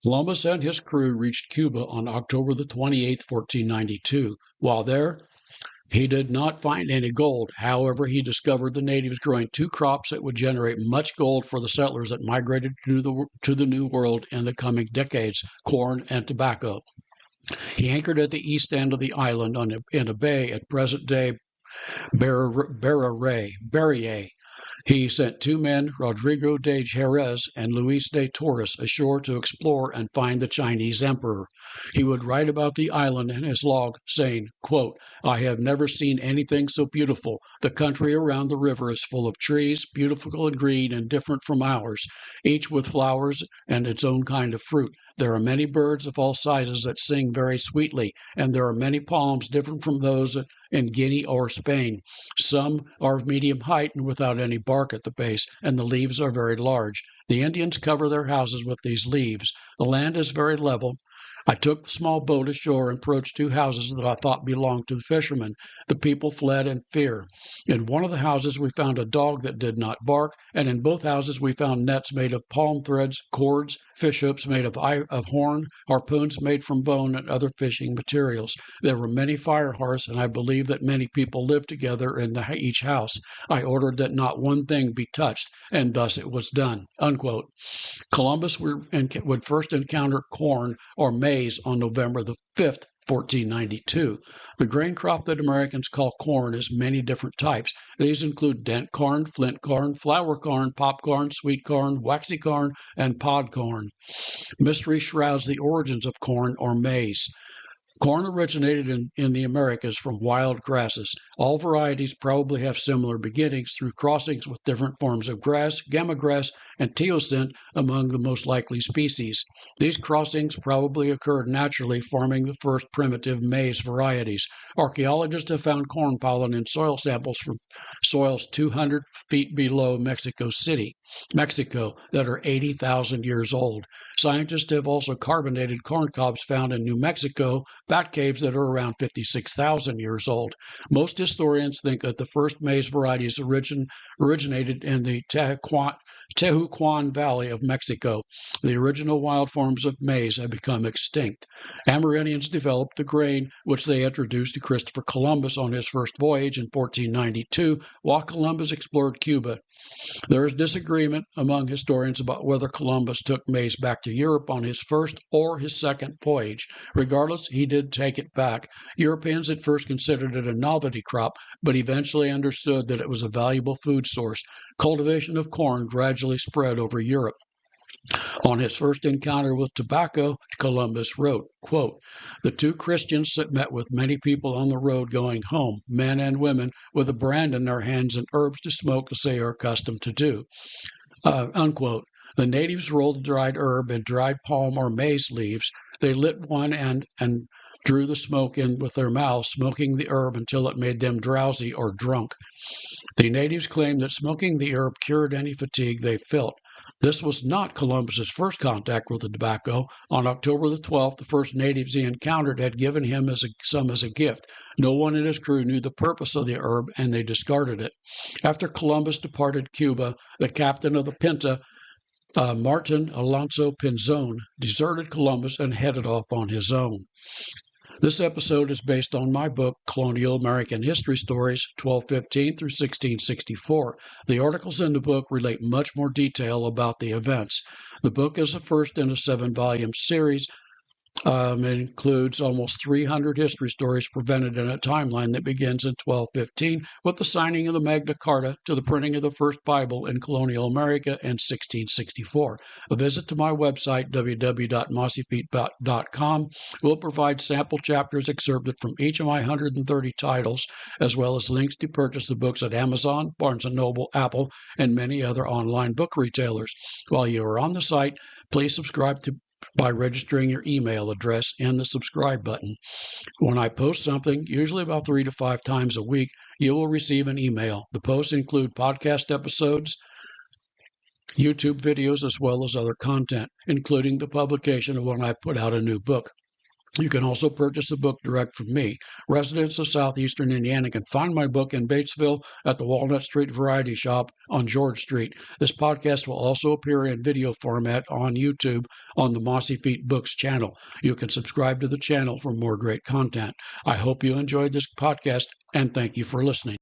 Columbus and his crew reached Cuba on October the 28th, 1492. While there, he did not find any gold. However, he discovered the natives growing two crops that would generate much gold for the settlers that migrated to the New World in the coming decades, corn and tobacco. He anchored at the east end of the island in a bay at present-day Barrier. He sent two men, Rodrigo de Jerez and Luis de Torres, ashore to explore and find the Chinese emperor. He would write about the island in his log, saying, quote, "I have never seen anything so beautiful. The country around the river is full of trees, beautiful and green and different from ours, each with flowers and its own kind of fruit. There are many birds of all sizes that sing very sweetly, and there are many palms different from those in Guinea or Spain. Some are of medium height and without any bark at the base, and the leaves are very large. The Indians cover their houses with these leaves. The land is very level. I took the small boat ashore and approached two houses that I thought belonged to the fishermen. The people fled in fear. In one of the houses we found a dog that did not bark, and in both houses we found nets made of palm threads, cords, fish hooks made of horn, harpoons made from bone, and other fishing materials. There were many fire hearths, and I believe that many people lived together in each house. I ordered that not one thing be touched, and thus it was done." Unquote. Columbus would first encounter corn or maize on November the 5th, 1492. The grain crop that Americans call corn is many different types. These include dent corn, flint corn, flour corn, popcorn, sweet corn, waxy corn, and pod corn. Mystery shrouds the origins of corn or maize. Corn originated in the Americas from wild grasses. All varieties probably have similar beginnings through crossings with different forms of grass, gamma grass, and teosinte among the most likely species. These crossings probably occurred naturally, forming the first primitive maize varieties. Archaeologists have found corn pollen in soil samples from soils 200 feet below Mexico City, Mexico, that are 80,000 years old. Scientists have also carbonated corn cobs found in New Mexico, bat caves that are around 56,000 years old. Most historians think that the first maize varieties originated in the Tehuacan Valley of Mexico. The original wild forms of maize have become extinct. Amerindians developed the grain, which they introduced to Christopher Columbus on his first voyage in 1492, while Columbus explored Cuba. There is disagreement among historians about whether Columbus took maize back to Europe on his first or his second voyage. Regardless, he did take it back. Europeans at first considered it a novelty crop, but eventually understood that it was a valuable food source. Cultivation of corn gradually spread over Europe. On his first encounter with tobacco, Columbus wrote, quote, "The two Christians met with many people on the road going home, men and women, with a brand in their hands and herbs to smoke as they are accustomed to do." Unquote. The natives rolled dried herb and dried palm or maize leaves. They lit one end and drew the smoke in with their mouths, smoking the herb until it made them drowsy or drunk. The natives claimed that smoking the herb cured any fatigue they felt. This was not Columbus's first contact with the tobacco. On October the 12th, the first natives he encountered had given him some as a gift. No one in his crew knew the purpose of the herb, and they discarded it. After Columbus departed Cuba, the captain of the Pinta, Martin Alonso Pinzon, deserted Columbus and headed off on his own. This episode is based on my book, Colonial American History Stories, 1215 through 1664. The articles in the book relate much more detail about the events. The book is the first in a 7-volume series. It includes almost 300 history stories presented in a timeline that begins in 1215 with the signing of the Magna Carta to the printing of the first Bible in colonial America in 1664. A visit to my website, www.mossyfeet.com, will provide sample chapters excerpted from each of my 130 titles, as well as links to purchase the books at Amazon, Barnes & Noble, Apple, and many other online book retailers. While you are on the site, please subscribe by registering your email address in the subscribe button. When I post something, usually about 3 to 5 times a week, you will receive an email. The posts include podcast episodes, YouTube videos, as well as other content, including the publication of when I put out a new book. You can also purchase the book direct from me. Residents of southeastern Indiana can find my book in Batesville at the Walnut Street Variety Shop on George Street. This podcast will also appear in video format on YouTube on the Mossy Feet Books channel. You can subscribe to the channel for more great content. I hope you enjoyed this podcast, and thank you for listening.